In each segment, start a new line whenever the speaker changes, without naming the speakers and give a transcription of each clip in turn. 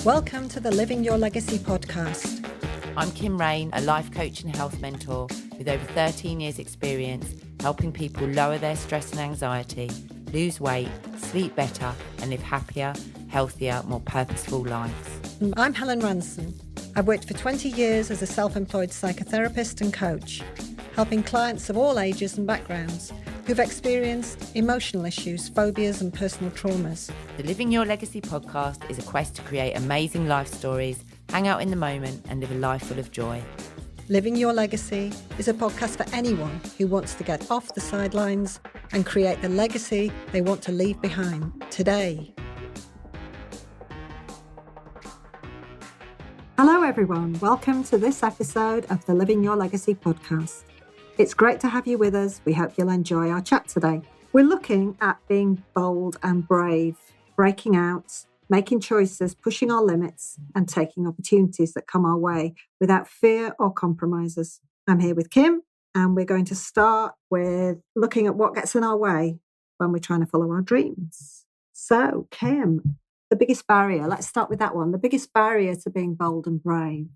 Welcome to the Living Your Legacy podcast.
I'm Kim Rain, a life coach and health mentor with over 13 years experience helping people lower their stress and anxiety, lose weight, sleep better and live happier, healthier, more purposeful lives.
I'm Helen Ranson. I've worked for 20 years as a self-employed psychotherapist and coach, helping clients of all ages and backgrounds who've experienced emotional issues, phobias and personal traumas.
The Living Your Legacy podcast is a quest to create amazing life stories, hang out in the moment and live a life full of joy.
Living Your Legacy is a podcast for anyone who wants to get off the sidelines and create the legacy they want to leave behind today. Hello everyone, welcome to this episode of the Living Your Legacy podcast. It's great to have you with us. We hope you'll enjoy our chat today. We're looking at being bold and brave, breaking out, making choices, pushing our limits, and taking opportunities that come our way without fear or compromises. I'm here with Kim, and we're going to start with looking at what gets in our way when we're trying to follow our dreams. So, Kim, the biggest barrier, let's start with that one. The biggest barrier to being bold and brave.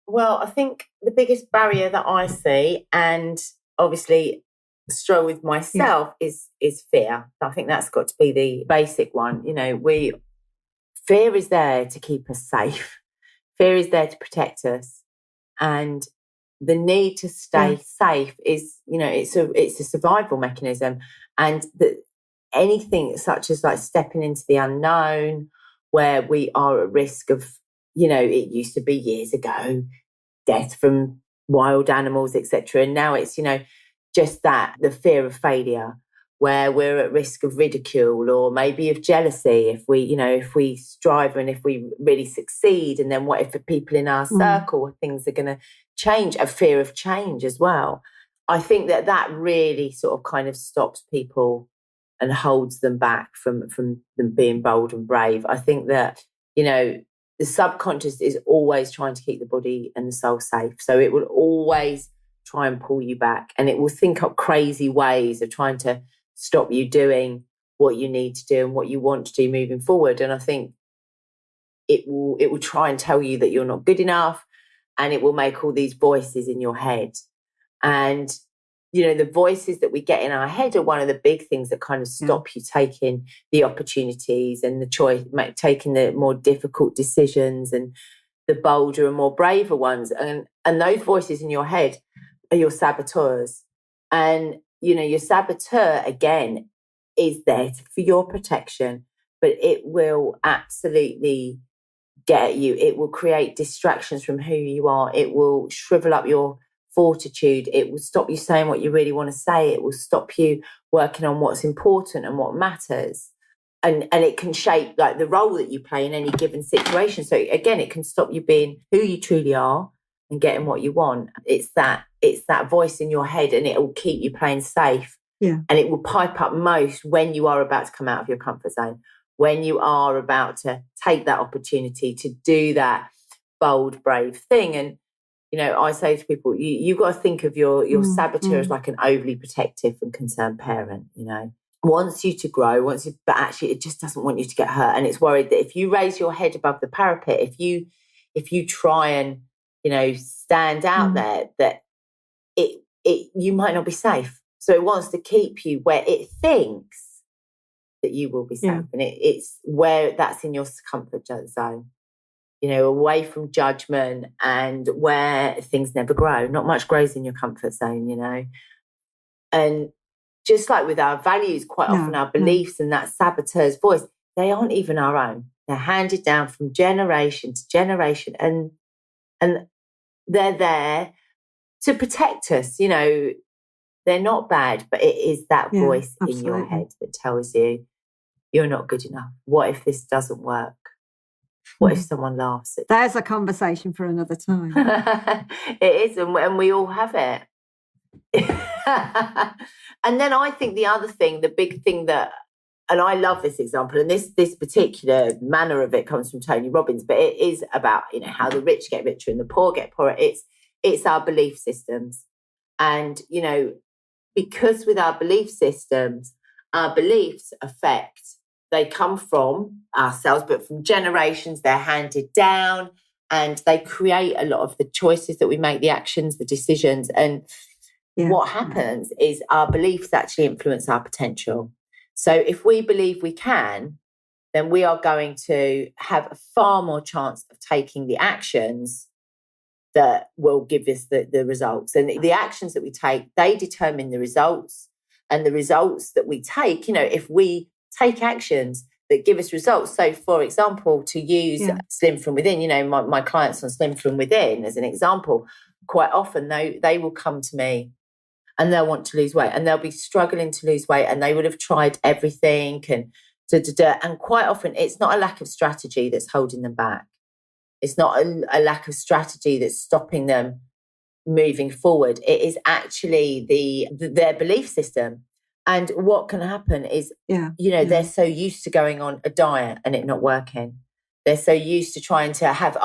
Well, I think the biggest barrier that I see, and obviously struggle with myself, is fear. I think that's got to be the basic one. You know, fear is there to keep us safe. Fear is there to protect us, and the need to stay safe is, you know, it's a survival mechanism, and anything such as like stepping into the unknown, where we are at risk of, you know, it used to be years ago, death from wild animals, etc. And now it's, you know, just that, the fear of failure, where we're at risk of ridicule or maybe of jealousy if we strive and if we really succeed. And then what if the people in our circle, things are going to change, a fear of change as well. I think that really sort of kind of stops people and holds them back from them being bold and brave. I think that, you know, the subconscious is always trying to keep the body and the soul safe. So it will always try and pull you back, and it will think up crazy ways of trying to stop you doing what you need to do and what you want to do moving forward. And I think it will try and tell you that you're not good enough, and it will make all these voices in your head. And you know, the voices that we get in our head are one of the big things that kind of stop you taking the opportunities and the choice, taking the more difficult decisions and the bolder and more braver ones. And those voices in your head are your saboteurs. And, you know, your saboteur, again, is there for your protection, but it will absolutely get at you. It will create distractions from who you are. It will shrivel up your fortitude. It will stop you saying what you really want to say. It will stop you working on what's important and what matters. And it can shape like the role that you play in any given situation. So again, it can stop you being who you truly are and getting what you want. It's that voice in your head, and it will keep you playing safe.
Yeah.
And it will pipe up most when you are about to come out of your comfort zone, when you are about to take that opportunity to do that bold, brave thing. And you know, I say to people, you've got to think of your saboteur as like an overly protective and concerned parent, you know, wants you to grow, but actually it just doesn't want you to get hurt. And it's worried that if you raise your head above the parapet, if you try and, you know, stand out there, that you might not be safe. So it wants to keep you where it thinks that you will be safe. Yeah. And it's where that's in your comfort zone. You know, away from judgment and where things never grow. Not much grows in your comfort zone, you know. And just like with our values, quite often our beliefs and that saboteur's voice, they aren't even our own. They're handed down from generation to generation, and they're there to protect us. You know, they're not bad, but it is that voice in your head that tells you you're not good enough. What if this doesn't work? What if someone laughs at you?
There's a conversation for another time.
It is, and we all have it. And then I think the other thing, the big thing that, and I love this example, and this particular manner of it comes from Tony Robbins, but it is about, you know, how the rich get richer and the poor get poorer. It's our belief systems. And, you know, because with our belief systems, our beliefs affect they come from ourselves, but from generations. They're handed down, and they create a lot of the choices that we make, the actions, the decisions. And what happens is our beliefs actually influence our potential. So if we believe we can, then we are going to have a far more chance of taking the actions that will give us the results. And the actions that we take, they determine the results. And the results that we take, if we take actions that give us results. So, for example, to use Slim from Within, my clients on Slim from Within, as an example, quite often they will come to me and they'll want to lose weight, and they'll be struggling to lose weight, and they would have tried everything and quite often it's not a lack of strategy that's holding them back. It's not a lack of strategy that's stopping them moving forward. It is actually their belief system. And what can happen is, they're so used to going on a diet and it not working. They're so used to trying to have,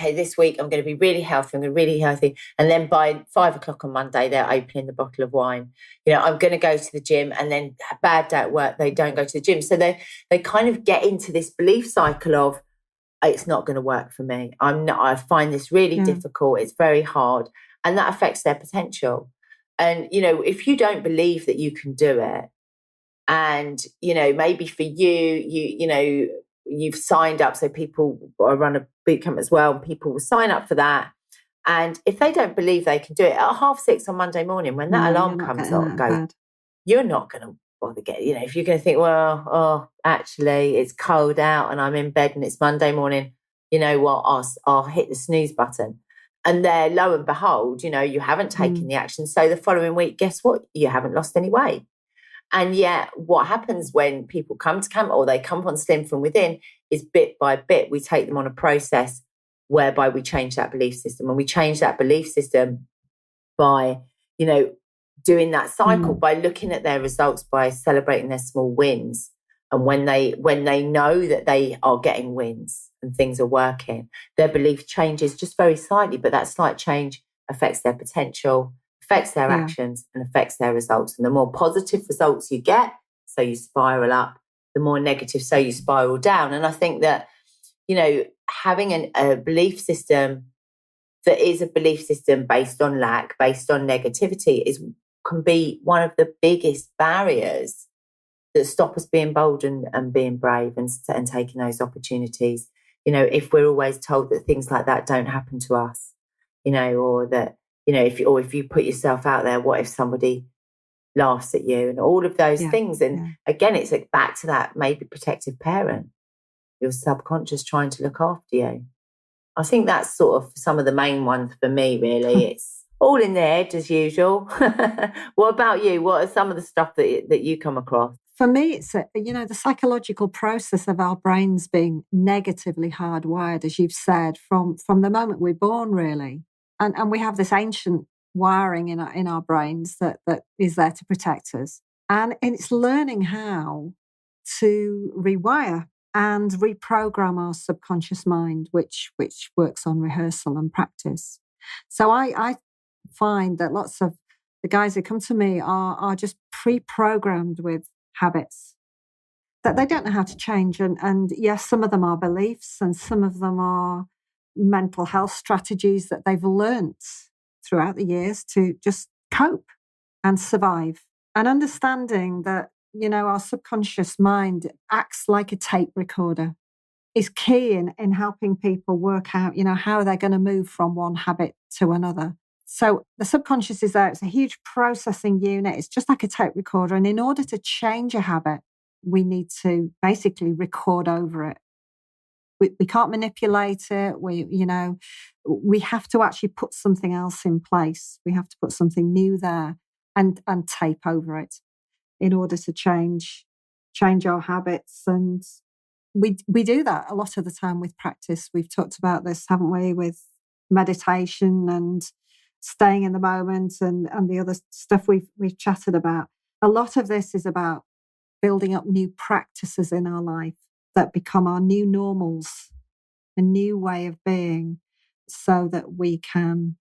this week I'm going to be really healthy. I'm going to be really healthy. And then by 5 o'clock on Monday, they're opening the bottle of wine. I'm going to go to the gym, and then a bad day at work, they don't go to the gym. So they kind of get into this belief cycle of, it's not going to work for me. I find this really difficult. It's very hard. And that affects their potential. And, if you don't believe that you can do it, and, maybe for you've signed up. So I run a boot camp as well. People will sign up for that. And if they don't believe they can do it at 6:30 on Monday morning, when that alarm comes on, you're not going to bother getting, if you're going to think, actually it's cold out and I'm in bed and it's Monday morning, you know what, I'll hit the snooze button. And there, lo and behold, you haven't taken the action. So the following week, guess what? You haven't lost any weight. And yet what happens when people come to camp or they come on Slim from Within is bit by bit, we take them on a process whereby we change that belief system. And we change that belief system by, doing that cycle, by looking at their results, by celebrating their small wins. And when they know that they are getting wins and things are working, their belief changes just very slightly, but that slight change affects their potential, affects their actions, and affects their results. And the more positive results you get, so you spiral up, the more negative, so you spiral down. And I think that, having a belief system that is a belief system based on lack, based on negativity, can be one of the biggest barriers that stop us being bold and being brave and taking those opportunities. If we're always told that things like that don't happen to us, or that, if you put yourself out there, what if somebody laughs at you and all of those things. And again, it's like back to that maybe protective parent, your subconscious trying to look after you. I think that's sort of some of the main ones for me, really. It's all in the head as usual. What about you? What are some of the stuff that you come across?
For me, it's, the psychological process of our brains being negatively hardwired, as you've said, from the moment we're born, really. And we have this ancient wiring in our brains that is there to protect us. And it's learning how to rewire and reprogram our subconscious mind, which works on rehearsal and practice. So I find that lots of the guys who come to me are just pre-programmed with habits that they don't know how to change. And yes, some of them are beliefs and some of them are mental health strategies that they've learnt throughout the years to just cope and survive. And understanding that, our subconscious mind acts like a tape recorder is key in helping people work out, how they're going to move from one habit to another. So the subconscious is there. It's a huge processing unit. It's just like a tape recorder. And in order to change a habit, we need to basically record over it. We can't manipulate it. We have to actually put something else in place. We have to put something new there and tape over it in order to change our habits. And we do that a lot of the time with practice. We've talked about this, haven't we, with meditation and staying in the moment and the other stuff we've chatted about. A lot of this is about building up new practices in our life that become our new normals, a new way of being, so that we can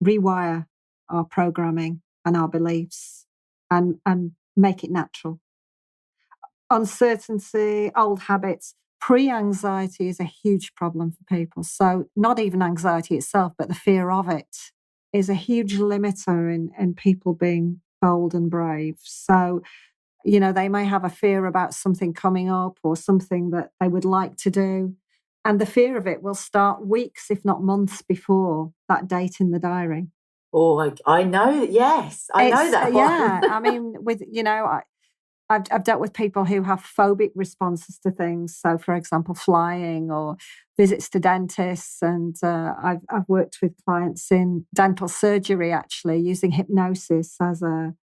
rewire our programming and our beliefs and make it natural. uncertainty, old habits. Pre-anxiety is a huge problem for people. So not even anxiety itself, but the fear of it is a huge limiter in people being bold and brave. So, they may have a fear about something coming up or something that they would like to do. And the fear of it will start weeks, if not months before that date in the diary.
Oh, I know. Yes, I know that one.
Yeah. I mean, I've dealt with people who have phobic responses to things. So, for example, flying or visits to dentists. And I've worked with clients in dental surgery, actually, using hypnosis as an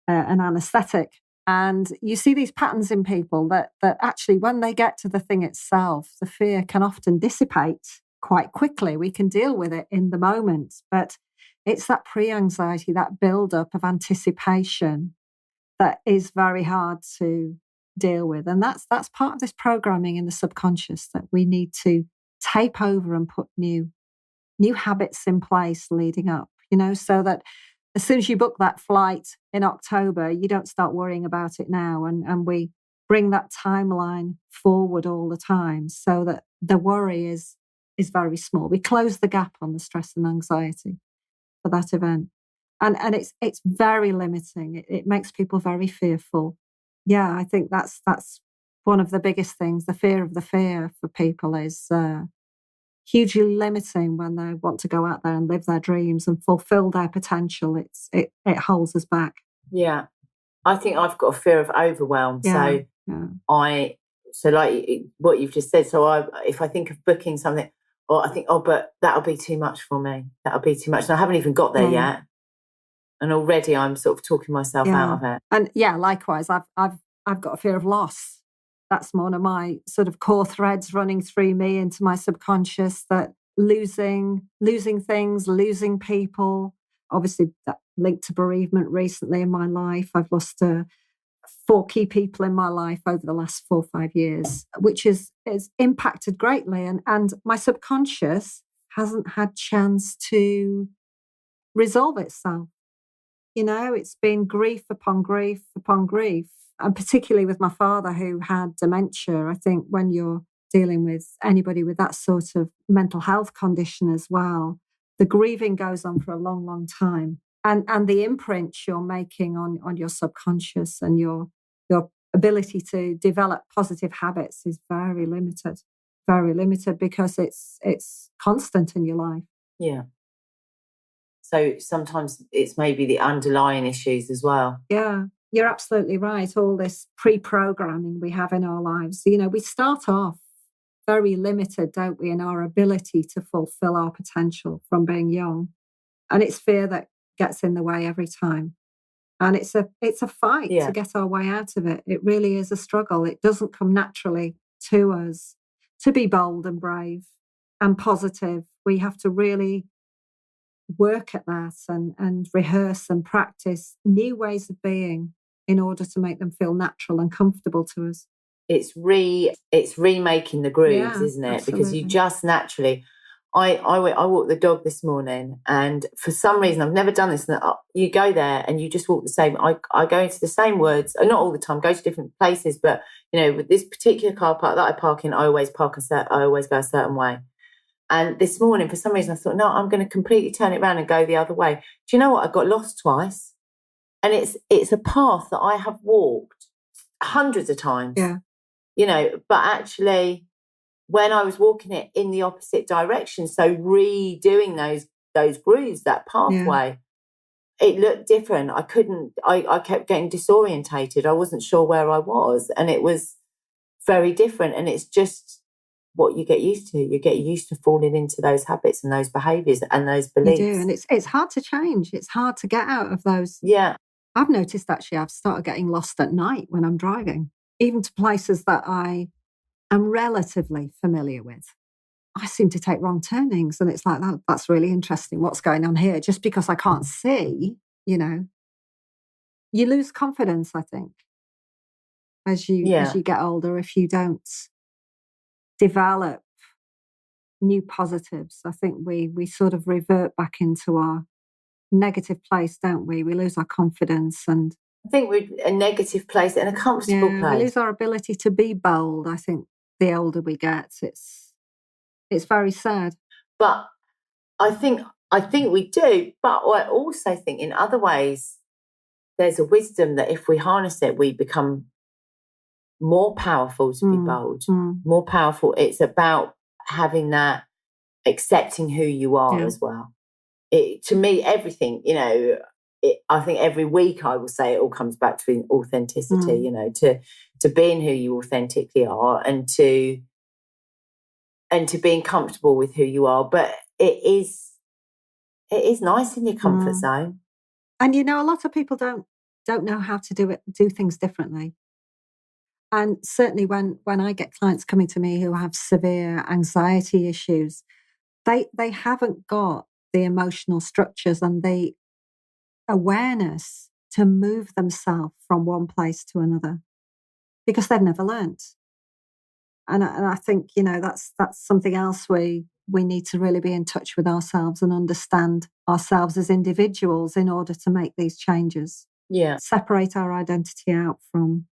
anaesthetic. And you see these patterns in people that actually, when they get to the thing itself, the fear can often dissipate quite quickly. We can deal with it in the moment. But it's that pre-anxiety, that build-up of anticipation that is very hard to deal with. And that's part of this programming in the subconscious, that we need to tape over and put new habits in place leading up, so that as soon as you book that flight in October, you don't start worrying about it now. And we bring that timeline forward all the time so that the worry is very small. We close the gap on the stress and anxiety for that event. And it's very limiting. It makes people very fearful. Yeah, I think that's one of the biggest things. The fear of the fear for people is hugely limiting when they want to go out there and live their dreams and fulfill their potential. It holds us back.
Yeah, I think I've got a fear of overwhelm.
Yeah,
So like what you've just said. So if I think of booking something, or I think, but that'll be too much for me. That'll be too much. And I haven't even got there yet. And already I'm sort of talking myself out of it.
And likewise, I've got a fear of loss. That's one of my sort of core threads running through me into my subconscious, that losing things, losing people. Obviously, that linked to bereavement recently in my life. I've lost 4 key people in my life over the last 4 or 5 years, which is impacted greatly. And my subconscious hasn't had chance to resolve itself. It's been grief upon grief upon grief. And particularly with my father, who had dementia. I think when you're dealing with anybody with that sort of mental health condition as well, the grieving goes on for a long, long time. And the imprint you're making on your subconscious and your ability to develop positive habits is very limited because it's constant in your life.
Yeah. So sometimes it's maybe the underlying issues as well.
Yeah, you're absolutely right. All this pre-programming we have in our lives, we start off very limited, don't we, in our ability to fulfill our potential from being young. And it's fear that gets in the way every time. And it's a fight to get our way out of it. It really is a struggle. It doesn't come naturally to us to be bold and brave and positive. We have to really work at that and rehearse and practice new ways of being in order to make them feel natural and comfortable to us.
It's remaking the grooves, isn't it?
Absolutely.
Because you just naturally. I walked the dog this morning, and for some reason I've never done this. You go there and you just walk the same. I go into the same words, not all the time. Go to different places, but with this particular car park that I park in, I always go a certain way. And this morning, for some reason, I thought, no, I'm going to completely turn it around and go the other way. Do you know what? I got lost twice. And it's a path that I have walked hundreds of times.
Yeah.
But actually, when I was walking it in the opposite direction, so redoing those grooves, that pathway, it looked different. I kept getting disorientated. I wasn't sure where I was. And it was very different. And it's just what you get used to. You get used to falling into those habits and those behaviours and those beliefs.
You do, and it's hard to change. It's hard to get out of those.
Yeah.
I've noticed actually I've started getting lost at night when I'm driving, even to places that I am relatively familiar with. I seem to take wrong turnings, and it's like, that's really interesting. What's going on here? Just because I can't see, you lose confidence, I think, as you get older, if you don't develop new positives. I think we sort of revert back into our negative place, don't we? We lose our confidence, and
I think we're a negative place and a comfortable place.
We lose our ability to be bold, I think, the older we get. It's very sad.
But I think we do. But I also think in other ways, there's a wisdom that if we harness it, we become more powerful to be bold, more powerful. It's about having that, accepting who you are as well. To me, everything, I think every week I will say it all comes back to authenticity, to being who you authentically are and to being comfortable with who you are. But it is nice in your comfort zone.
And a lot of people don't know how to do things differently. And certainly when I get clients coming to me who have severe anxiety issues, they haven't got the emotional structures and the awareness to move themselves from one place to another because they've never learnt. And I think, that's something else we need to really be in touch with ourselves and understand ourselves as individuals in order to make these changes.
Yeah.
Separate our identity out from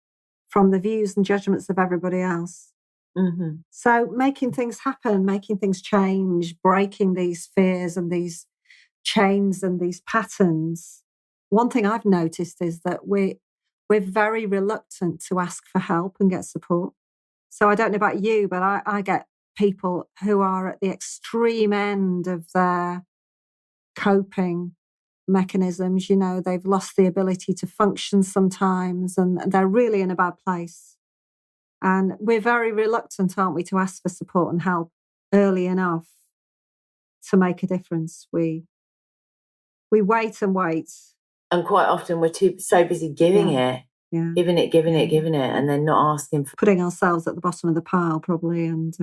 the views and judgments of everybody else.
Mm-hmm.
So making things happen, making things change, breaking these fears and these chains and these patterns. One thing I've noticed is that we're very reluctant to ask for help and get support. So I don't know about you, but I get people who are at the extreme end of their coping mechanisms. They've lost the ability to function sometimes and they're really in a bad place. And we're very reluctant, aren't we, to ask for support and help early enough to make a difference. We wait and wait.
And quite often we're so busy giving it. Yeah. Giving it, and then not asking for...
Putting ourselves at the bottom of the pile, probably. And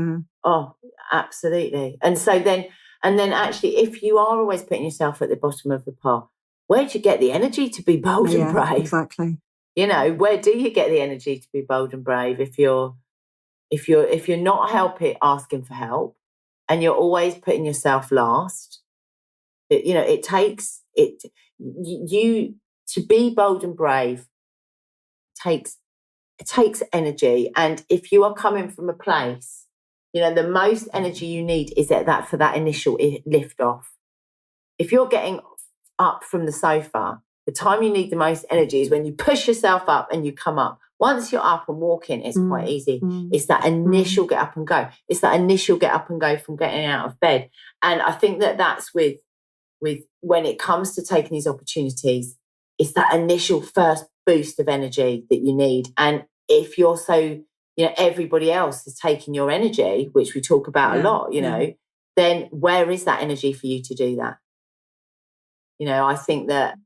Oh, absolutely. And so then actually, if you are always putting yourself at the bottom of the pile, where do you get the energy to be bold and brave?
Exactly.
Where do you get the energy to be bold and brave if you're not asking for help and you're always putting yourself last? It takes you to be bold and brave. It takes energy, and if you are coming from a place, the most energy you need is for that initial lift off. If you're getting up from the sofa, the time you need the most energy is when you push yourself up and you come up. Once you're up and walking, it's quite easy. It's that initial get up and go. It's that initial get up and go from getting out of bed. And I think that's with when it comes to taking these opportunities, it's that initial first boost of energy that you need. And if you're everybody else is taking your energy, which we talk about a lot, then where is that energy for you to do that? I think that,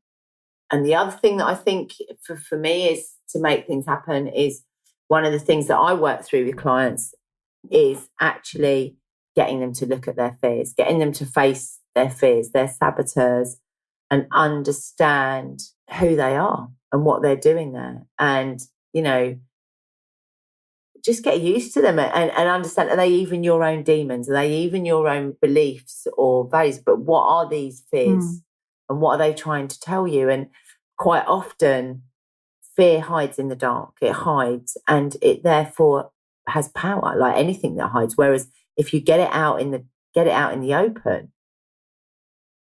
and the other thing that I think for me is to make things happen is one of the things that I work through with clients is actually getting them to look at their fears, getting them to face their fears, their saboteurs, and understand who they are and what they're doing there. And, just get used to them and understand, are they even your own demons? Are they even your own beliefs or values? But what are these fears and what are they trying to tell you? And quite often fear hides in the dark. It hides and it therefore has power, like anything that hides. Whereas if you get it out in the open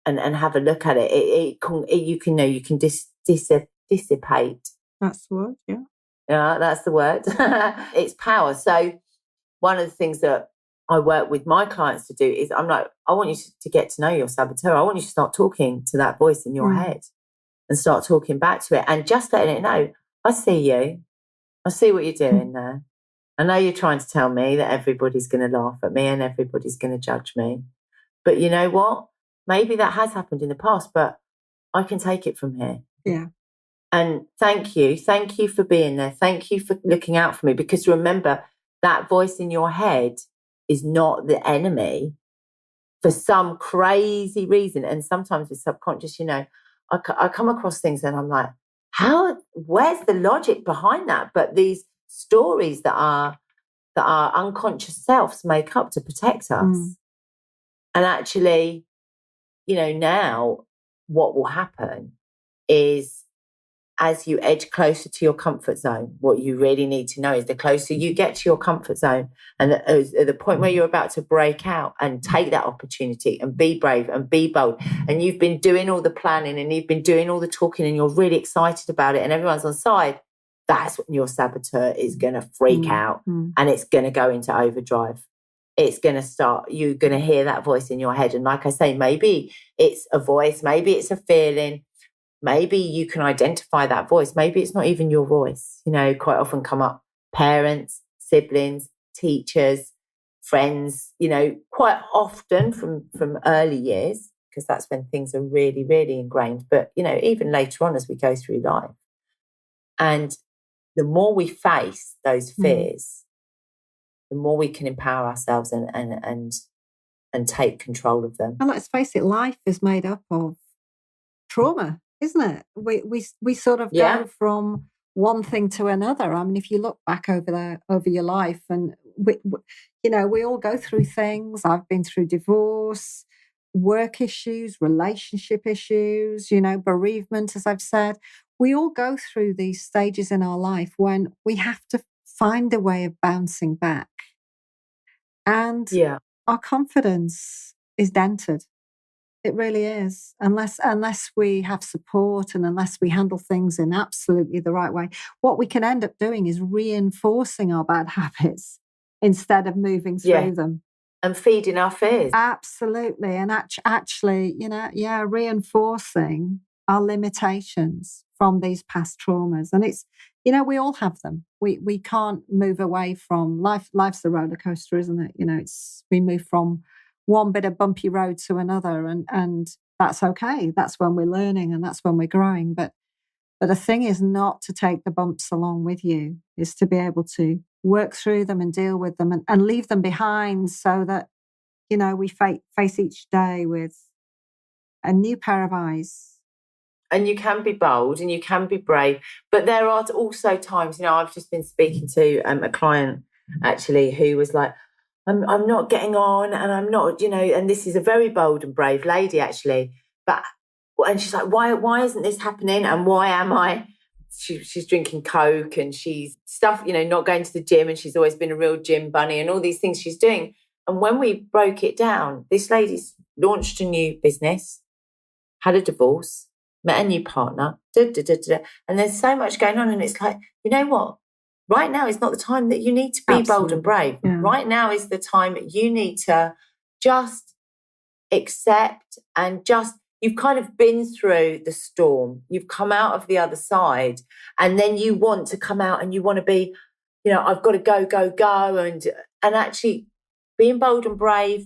and have a look at it, you can dissipate.
That's the word, yeah.
Yeah, that's the word. It's power. So one of the things that I work with my clients to do is I'm like, I want you to get to know your saboteur. I want you to start talking to that voice in your head and start talking back to it and just letting it know, I see you. I see what you're doing there. I know you're trying to tell me that everybody's going to laugh at me and everybody's going to judge me. But you know what? Maybe that has happened in the past, but I can take it from here.
Yeah.
And thank you for being there. Thank you for looking out for me, because remember, that voice in your head is not the enemy for some crazy reason. And sometimes it's subconscious, I come across things and I'm like, where's the logic behind that? But these stories that our unconscious selves make up to protect us. And actually, now what will happen is as you edge closer to your comfort zone, what you really need to know is the closer you get to your comfort zone and at the point where you're about to break out and take that opportunity and be brave and be bold, and you've been doing all the planning and you've been doing all the talking and you're really excited about it and everyone's on side, that's when your saboteur is going to freak out and it's going to go into overdrive. It's going to start, you're going to hear that voice in your head. And like I say, maybe it's a voice, maybe it's a feeling. Maybe you can identify that voice. Maybe it's not even your voice. You know, quite often come up parents, siblings, teachers, friends, you know, quite often from early years, because that's when things are really, really ingrained. But, you know, even later on as we go through life. And the more we face those fears, the more we can empower ourselves and take control of them.
And let's face it, life is made up of trauma, isn't it? We sort of go from one thing to another. I mean, if you look back over your life, and we all go through things. I've been through divorce, work issues, relationship issues, bereavement, as I've said. We all go through these stages in our life when we have to find a way of bouncing back. And our confidence is dented. It really is. Unless we have support and unless we handle things in absolutely the right way, what we can end up doing is reinforcing our bad habits instead of moving through them.
And feeding our fears.
Absolutely. And actually, reinforcing our limitations from these past traumas. And it's, we all have them. We can't move away from life. Life's a roller coaster, isn't it? We move from one bit of bumpy road to another, and that's okay. That's when we're learning and that's when we're growing. But the thing is not to take the bumps along with you, is to be able to work through them and deal with them and leave them behind so that, we face each day with a new pair of eyes.
And you can be bold and you can be brave. But there are also times, I've just been speaking to a client actually who was like, I'm not getting on and I'm not, and this is a very bold and brave lady actually. And she's like, why isn't this happening? And why am I? She's drinking Coke and she's not going to the gym, and she's always been a real gym bunny and all these things she's doing. And when we broke it down, this lady's launched a new business, had a divorce, met a new partner, and there's so much going on. And it's like, you know what? Right now is not the time that you need to be bold and brave. Yeah. Right now is the time you need to just accept and you've kind of been through the storm. You've come out of the other side, and then you want to come out and you want to be, I've got to go. And actually being bold and brave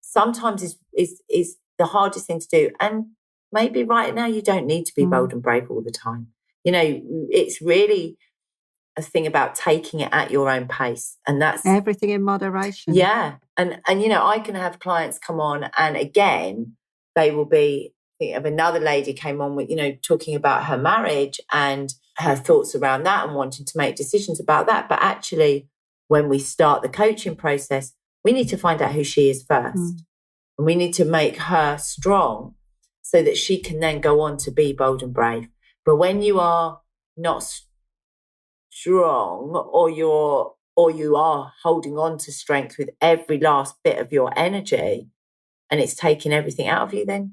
sometimes is the hardest thing to do. And maybe right now you don't need to be bold and brave all the time. It's really a thing about taking it at your own pace, and that's
everything in moderation.
Yeah. And I can have clients come on, and again, they will be, I think of another lady came on with, talking about her marriage and her thoughts around that and wanting to make decisions about that. But actually, when we start the coaching process, we need to find out who she is first. And we need to make her strong so that she can then go on to be bold and brave. But when you are not strong, or you are holding on to strength with every last bit of your energy, and it's taking everything out of you, then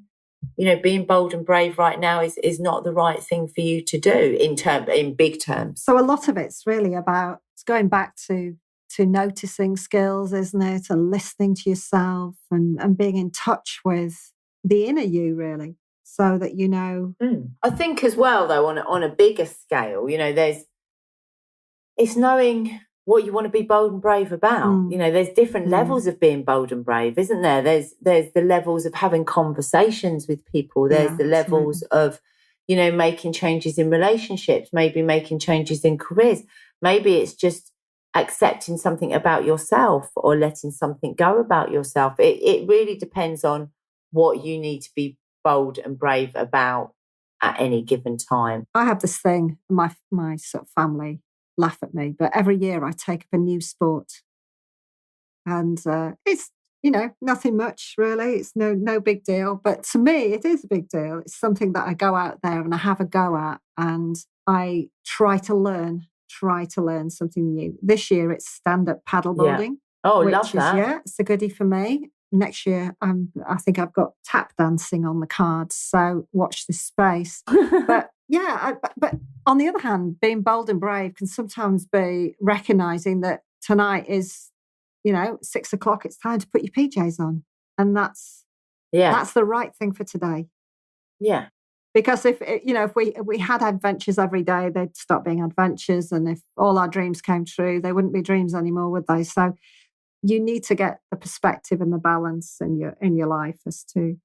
being bold and brave right now is not the right thing for you to do in big terms.
So a lot of it's really about going back to noticing skills, isn't it, and listening to yourself and being in touch with the inner you, really, so that
I think as well, though, on a bigger scale, it's knowing what you want to be bold and brave about. There's different levels of being bold and brave, isn't there? There's the levels of having conversations with people. There's the levels of, making changes in relationships, maybe making changes in careers. Maybe it's just accepting something about yourself or letting something go about yourself. It really depends on what you need to be bold and brave about at any given time.
I have this thing, my sort of family laugh at me, but every year I take up a new sport. And it's, nothing much really. It's no big deal. But to me, it is a big deal. It's something that I go out there and I have a go at, and I try to learn something new. This year, it's stand-up paddleboarding.
Oh, love that.
It's a goodie for me. Next year, I think I've got tap dancing on the cards. So watch this space. But but on the other hand, being bold and brave can sometimes be recognizing that tonight is, 6 o'clock. It's time to put your PJs on, and that's the right thing for today.
Yeah.
Because if we had adventures every day, they'd stop being adventures, and if all our dreams came true, they wouldn't be dreams anymore, would they? So you need to get the perspective and the balance in your life as to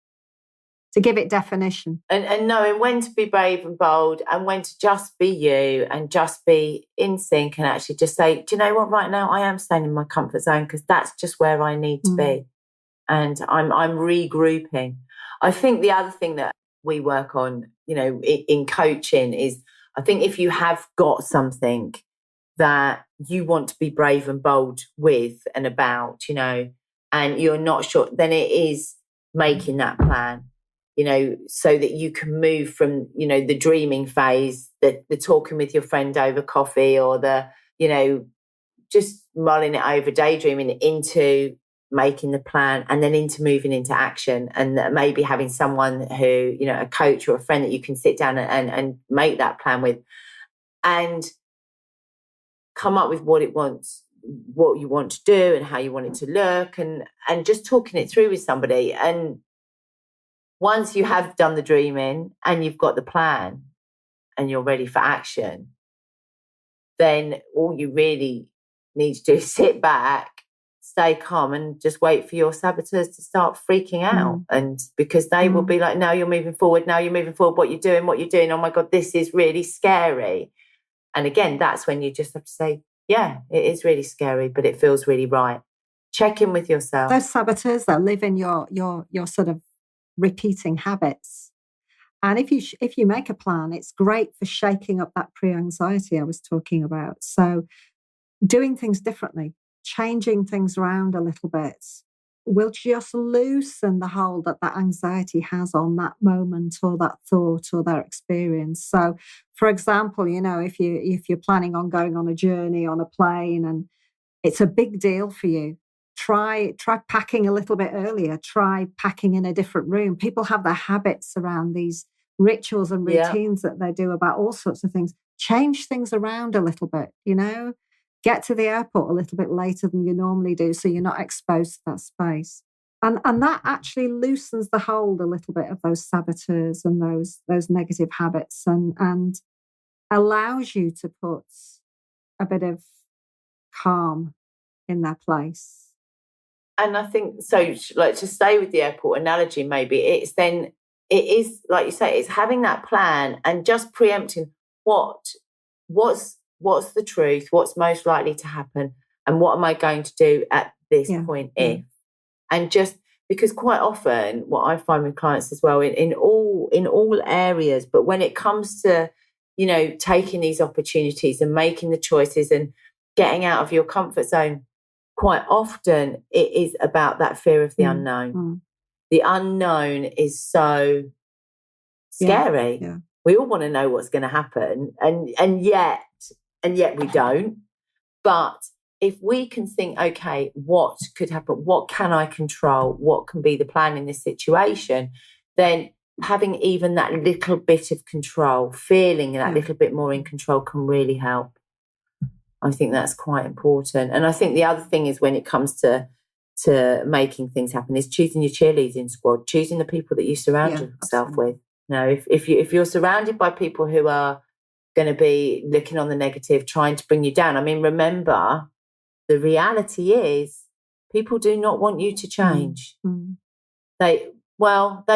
give it definition.
And knowing when to be brave and bold and when to just be you and just be in sync and actually just say, do you know what, right now I am staying in my comfort zone because that's just where I need to be. And I'm regrouping. I think the other thing that we work on, in coaching is, I think if you have got something that you want to be brave and bold with and about, and you're not sure, then it is making that plan. So that you can move from, the dreaming phase, the talking with your friend over coffee, or the, just mulling it over, daydreaming, into making the plan, and then into moving into action, and maybe having someone who, a coach or a friend that you can sit down and make that plan with, and come up with what you want to do and how you want it to look, and just talking it through with somebody. And once you have done the dreaming and you've got the plan and you're ready for action, then all you really need to do is sit back, stay calm, and just wait for your saboteurs to start freaking out. And because they will be like, now you're moving forward, what you're doing, oh my God, this is really scary. And again, that's when you just have to say, yeah, it is really scary, but it feels really right. Check in with yourself.
Those saboteurs that live in your sort of repeating habits. And if you make a plan, it's great for shaking up that pre-anxiety I was talking about. So doing things differently, changing things around a little bit, will just loosen the hold that anxiety has on that moment or that thought or that experience. So, for example, if you're planning on going on a journey on a plane and it's a big deal for you, try packing a little bit earlier. Try packing in a different room. People have their habits around these rituals and routines that they do about all sorts of things. Change things around a little bit, Get to the airport a little bit later than you normally do, so you're not exposed to that space. And that actually loosens the hold a little bit of those saboteurs and those negative habits, and allows you to put a bit of calm in their place.
And I think, so like, to stay with the airport analogy, maybe it is, like you say, it's having that plan and just preempting what's the truth, what's most likely to happen, and what am I going to do at this point if. And just because quite often what I find with clients as well, in all areas, but when it comes to, taking these opportunities and making the choices and getting out of your comfort zone, quite often it is about that fear of the unknown. The unknown is so scary. Yeah. We all want to know what's going to happen, and yet we don't. But if we can think, okay, what could happen? What can I control? What can be the plan in this situation? Then having even that little bit of control, feeling that little bit more in control, can really help. I think that's quite important. And I think the other thing is, when it comes to making things happen, is choosing your cheerleading squad, choosing the people that you surround yourself with. If you're surrounded by people who are going to be looking on the negative, trying to bring you down. I mean, remember, the reality is people do not want you to change. They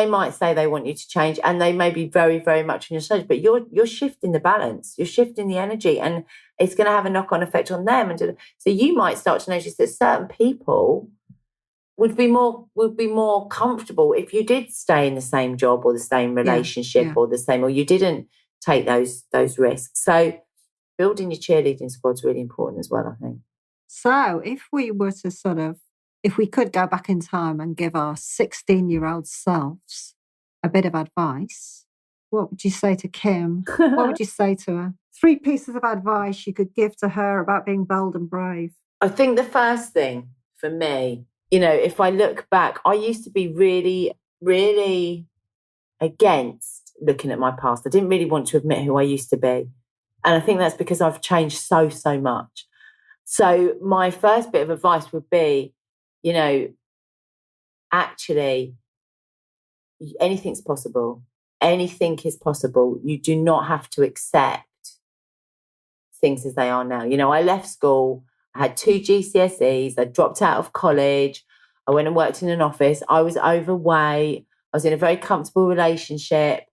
might say they want you to change, and they may be very, very much in your stage, but you're shifting the balance, you're shifting the energy, and it's going to have a knock-on effect on them. And so you might start to notice that certain people would be more comfortable if you did stay in the same job or the same relationship or you didn't take those risks. So building your cheerleading squad is really important as well, I think.
So if we were to sort of if we could go back in time and give our 16-year-old selves a bit of advice, what would you say to Kim? What would you say to her? 3 pieces of advice you could give to her about being bold and brave.
I think the first thing for me, if I look back, I used to be really, really against looking at my past. I didn't really want to admit who I used to be. And I think that's because I've changed so much. So my first bit of advice would be, actually, anything's possible. Anything is possible. You do not have to accept things as they are now. I left school, I had 2 GCSEs, I dropped out of college, I went and worked in an office, I was overweight, I was in a very comfortable relationship,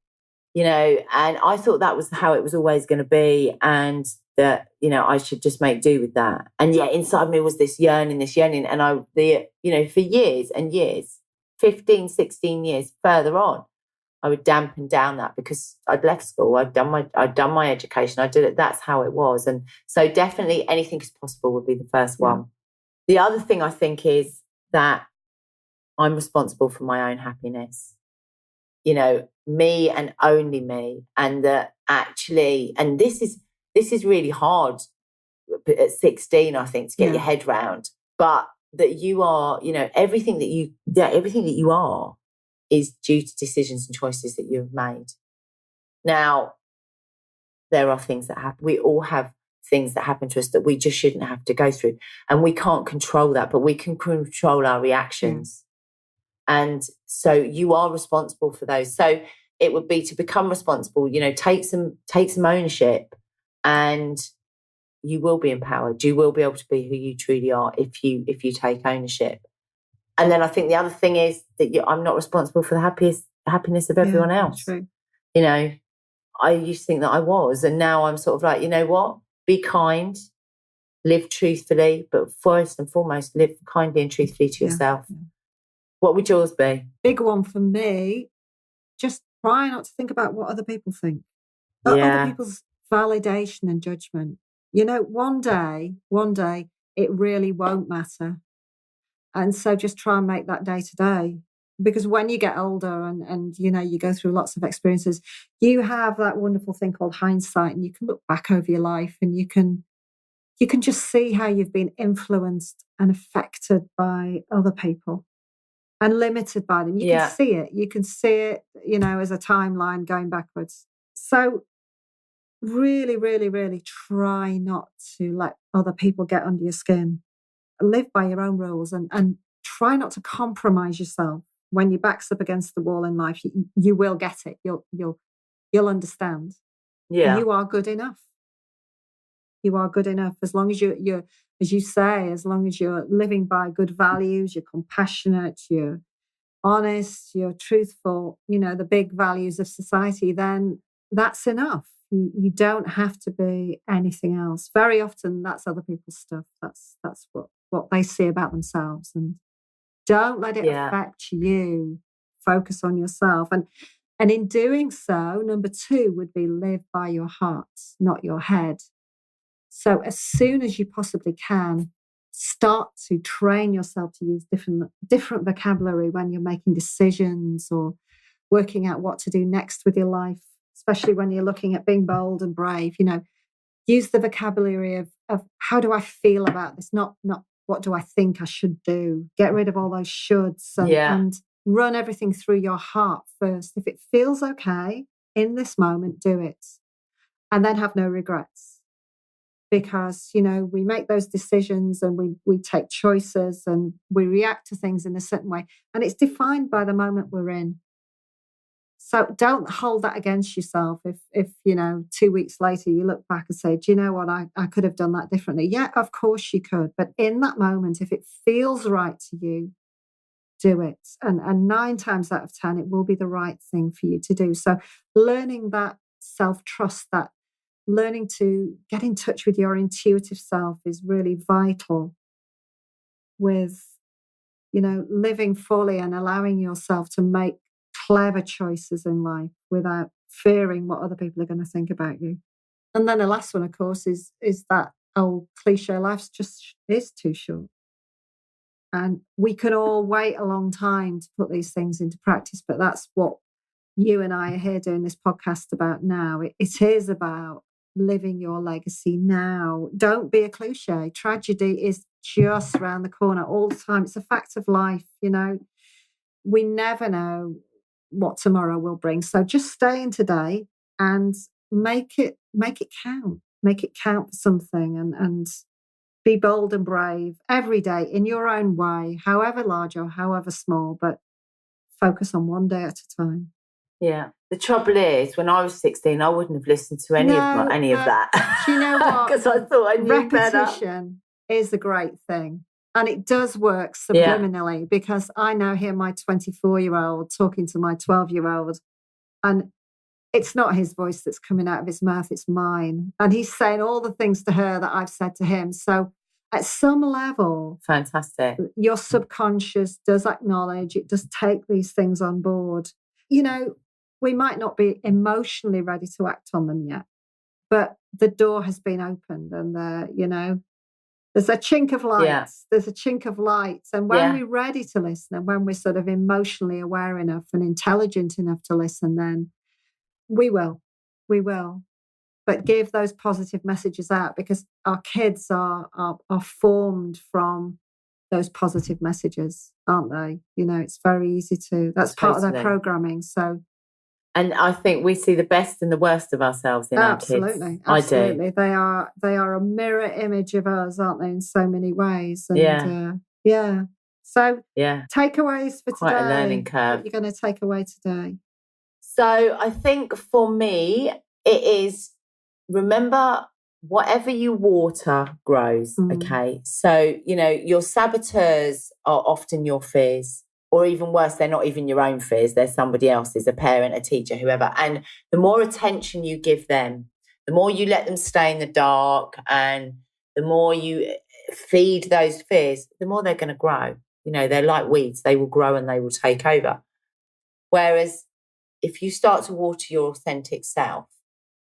and I thought that was how it was always going to be, and that, I should just make do with that. And yet inside me was this yearning, and for years and years, 15, 16 years further on, I would dampen down that because I'd left school, I'd done my education, I did it. That's how it was. And so definitely anything is possible would be the first one. The other thing I think is that I'm responsible for my own happiness. Me and only me. And that actually, and this is really hard at 16, I think, to get your head round. But that you are, everything that you are is due to decisions and choices that you have made. Now, there are things that happen. We all have things that happen to us that we just shouldn't have to go through. And we can't control that, but we can control our reactions. And so you are responsible for those. So it would be to become responsible, take some ownership, and you will be empowered. You will be able to be who you truly are if you take ownership. And then I think the other thing is that I'm not responsible for the happiness of everyone else.
True.
I used to think that I was, and now I'm sort of like, you know what? Be kind, live truthfully, but first and foremost, live kindly and truthfully to yourself. Yeah. What would yours be?
Big one for me, just try not to think about what other people think. Other people's validation and judgment. One day, it really won't matter. And so just try and make that day to day. Because when you get older and you go through lots of experiences, you have that wonderful thing called hindsight, and you can look back over your life and you can just see how you've been influenced and affected by other people and limited by them. You can see it. You can see it, as a timeline going backwards. So really, really, really try not to let other people get under your skin. Live by your own rules and try not to compromise yourself. When your back's up against the wall in life, you will get it. You'll understand. Yeah. You are good enough. You are good enough as long as you're, as you say, as long as you're living by good values, you're compassionate, you're honest, you're truthful, the big values of society, then that's enough. You don't have to be anything else. Very often that's other people's stuff. That's what they see about themselves. And don't let it affect you. Focus on yourself. And in doing so, number 2 would be live by your heart, not your head. So as soon as you possibly can, start to train yourself to use different vocabulary when you're making decisions or working out what to do next with your life, especially when you're looking at being bold and brave. Use the vocabulary of how do I feel about this, not what do I think I should do. Get rid of all those shoulds and run everything through your heart first. If it feels okay in this moment, do it. And then have no regrets. Because, we make those decisions and we take choices and we react to things in a certain way. And it's defined by the moment we're in. So don't hold that against yourself. If 2 weeks later you look back and say, do you know what, I could have done that differently. Yeah, of course you could. But in that moment, if it feels right to you, do it. And 9 times out of 10, it will be the right thing for you to do. So learning that self-trust, that learning to get in touch with your intuitive self is really vital with, living fully and allowing yourself to make clever choices in life without fearing what other people are going to think about you. And then the last one, of course, is that old cliche, life is too short. And we can all wait a long time to put these things into practice, but that's what you and I are here doing this podcast about now. It is about living your legacy now. Don't be a cliche. Tragedy is just around the corner all the time. It's a fact of life, you know. We never know what tomorrow will bring. So just stay in today and make it count. Make it count for something, and be bold and brave every day in your own way, however large or however small, but focus on one day at a time.
Yeah. The trouble is, when I was 16, I wouldn't have listened to any of that.
Do you know what?
Because I thought I knew better.
Repetition is a great thing. And it does work subliminally, because I now hear my 24-year-old talking to my 12-year-old, and it's not his voice that's coming out of his mouth, it's mine. And he's saying all the things to her that I've said to him. So at some level,
fantastic,
your subconscious does acknowledge, it does take these things on board. You know, we might not be emotionally ready to act on them yet, but the door has been opened, and you know, there's a chink of light. Yeah. There's a chink of light. And when we're ready to listen, and when we're sort of emotionally aware enough and intelligent enough to listen, then we will. But give those positive messages out, because our kids are formed from those positive messages, aren't they? You know, it's very easy to, that's part of their programming. So,
and I think we see the best and the worst of ourselves in our kids.
Absolutely.
I do.
They are a mirror image of us, aren't they, in so many ways? And, So takeaways for
quite
today.
A learning curve.
What you're going to take away today?
So I think for me, it is, remember, whatever you water grows. Okay. So, you know, your saboteurs are often your fears. Or even worse, they're not even your own fears. They're somebody else's, a parent, a teacher, whoever. And the more attention you give them, the more you let them stay in the dark, and the more you feed those fears, the more they're going to grow. You know, they're like weeds. They will grow and they will take over. Whereas if you start to water your authentic self,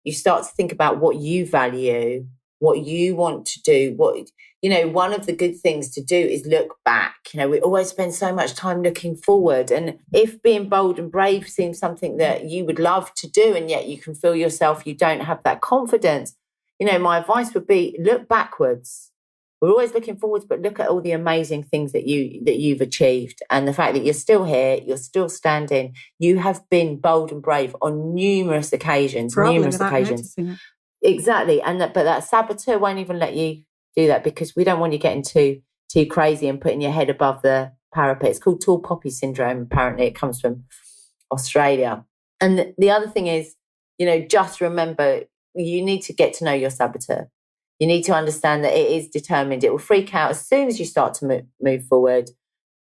you start to think about what you value, what you want to do, what, you know, one of the good things to do is look back. You know, we always spend so much time looking forward. And if being bold and brave seems something that you would love to do, and yet you can feel yourself, you don't have that confidence, you know, my advice would be look backwards. We're always looking forwards, but look at all the amazing things that you've achieved, and the fact that you're still here, you're still standing. You have been bold and brave on numerous occasions. Exactly. And but that saboteur won't even let you do that, because we don't want you getting too crazy and putting your head above the parapet. It's called tall poppy syndrome. Apparently it comes from Australia. And the other thing is, you know, just remember, you need to get to know your saboteur. You need to understand that it is determined. It will freak out as soon as you start to move forward.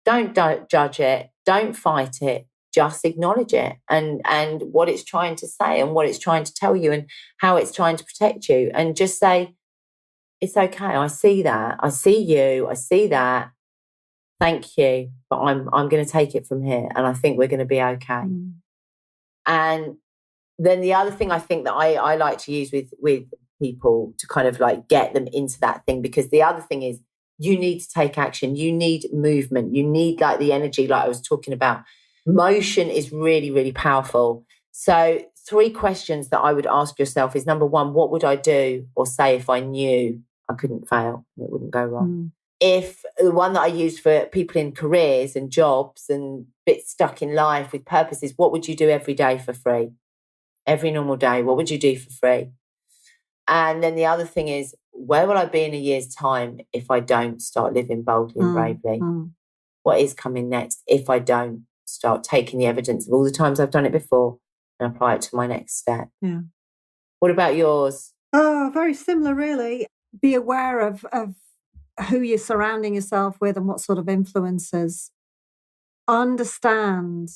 Don't judge it. Don't fight it. Just acknowledge it and what it's trying to say and what it's trying to tell you and how it's trying to protect you. And just say, it's okay. I see that. I see you. I see that. Thank you. But I'm going to take it from here. And I think we're going to be okay. And then the other thing I think that I like to use with people to kind of like get them into that thing, because the other thing is you need to take action. You need movement. You need like the energy, like I was talking about. Motion is really, really powerful. So 3 questions that I would ask yourself is, number 1, what would I do or say if I knew I couldn't fail and it wouldn't go wrong? If the one that I use for people in careers and jobs and bits stuck in life with purposes, what would you do every day for free? Every normal day, what would you do for free? And then the other thing is, where will I be in a year's time if I don't start living boldly and bravely? What is coming next if I don't start taking the evidence of all the times I've done it before and apply it to my next step? Yeah. What about yours?
Oh, very similar, really. Be aware of who you're surrounding yourself with and what sort of influences. Understand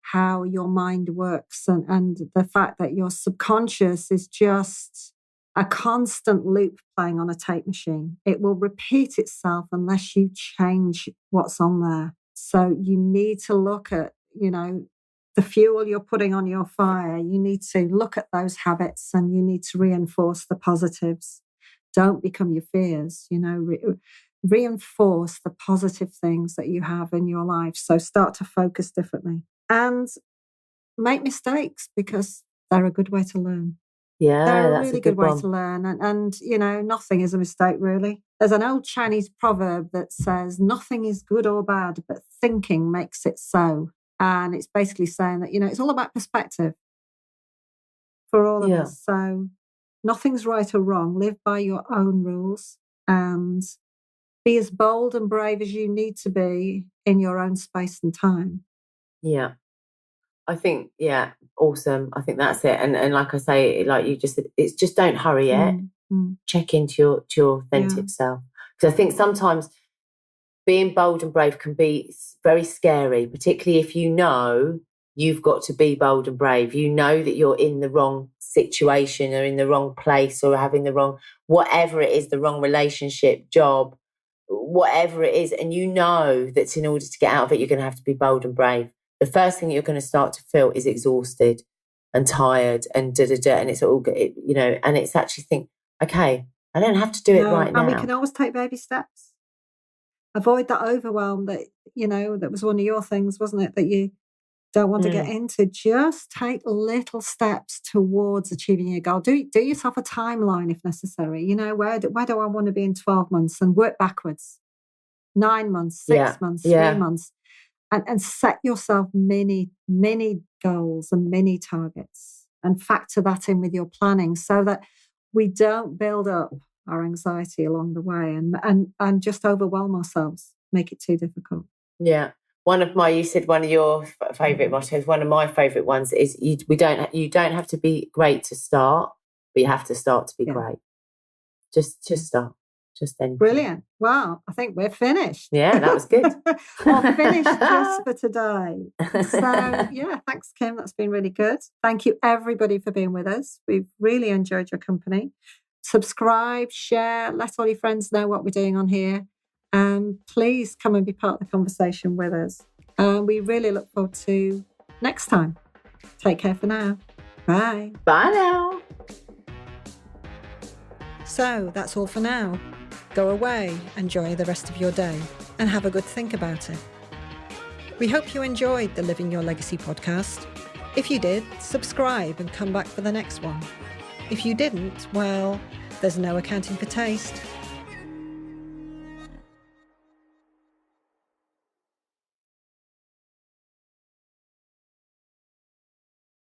how your mind works and the fact that your subconscious is just a constant loop playing on a tape machine. It will repeat itself unless you change what's on there. So you need to look at, you know, the fuel you're putting on your fire. You need to look at those habits and you need to reinforce the positives. Don't become your fears, you know. reinforce the positive things that you have in your life. So start to focus differently and make mistakes because they're a good way to learn.
Yeah,
They're a
that's
really
a
good
good
way
one.
to learn. And, you know, nothing is a mistake, really. There's an old Chinese proverb that says, nothing is good or bad, but thinking makes it so. And it's basically saying that, you know, it's all about perspective for all of us. So nothing's right or wrong. Live by your own rules and be as bold and brave as you need to be in your own space and time.
Yeah. I think, awesome. I think that's it. And like I say, like you just said, it's just don't hurry it. Check into your authentic self. Because I think sometimes being bold and brave can be very scary, particularly if you know you've got to be bold and brave. You know that you're in the wrong situation or in the wrong place or having the wrong, whatever it is, the wrong relationship, job, whatever it is. And you know that in order to get out of it, you're going to have to be bold and brave. The first thing you're going to start to feel is exhausted and tired and and it's all good, you know, and it's actually think, okay, I don't have to do it right now.
And we can always take baby steps. Avoid that overwhelm that, you know, that was one of your things, wasn't it? That you don't want to get into. Just take little steps towards achieving your goal. Do yourself a timeline if necessary. You know, where do I want to be in 12 months and work backwards? 9 months, 6 months, 3 months. And set yourself many goals and many targets and factor that in with your planning so that we don't build up our anxiety along the way and just overwhelm ourselves, make it too difficult.
Yeah. You said one of your favourite mottos, one of my favourite ones is you don't have to be great to start, but you have to start to be great. Just start. Just anything.
Brilliant. Wow, I think we're finished.
Yeah, that was good.
Well, finished just for today. So, thanks, Kim. That's been really good. Thank you, everybody, for being with us. We've really enjoyed your company. Subscribe, share, let all your friends know what we're doing on here. Please come and be part of the conversation with us. We really look forward to next time. Take care for now. Bye.
Bye now.
So that's all for now. Go away, enjoy the rest of your day, and have a good think about it. We hope you enjoyed the Living Your Legacy podcast. If you did, subscribe and come back for the next one. If you didn't, well, there's no accounting for taste.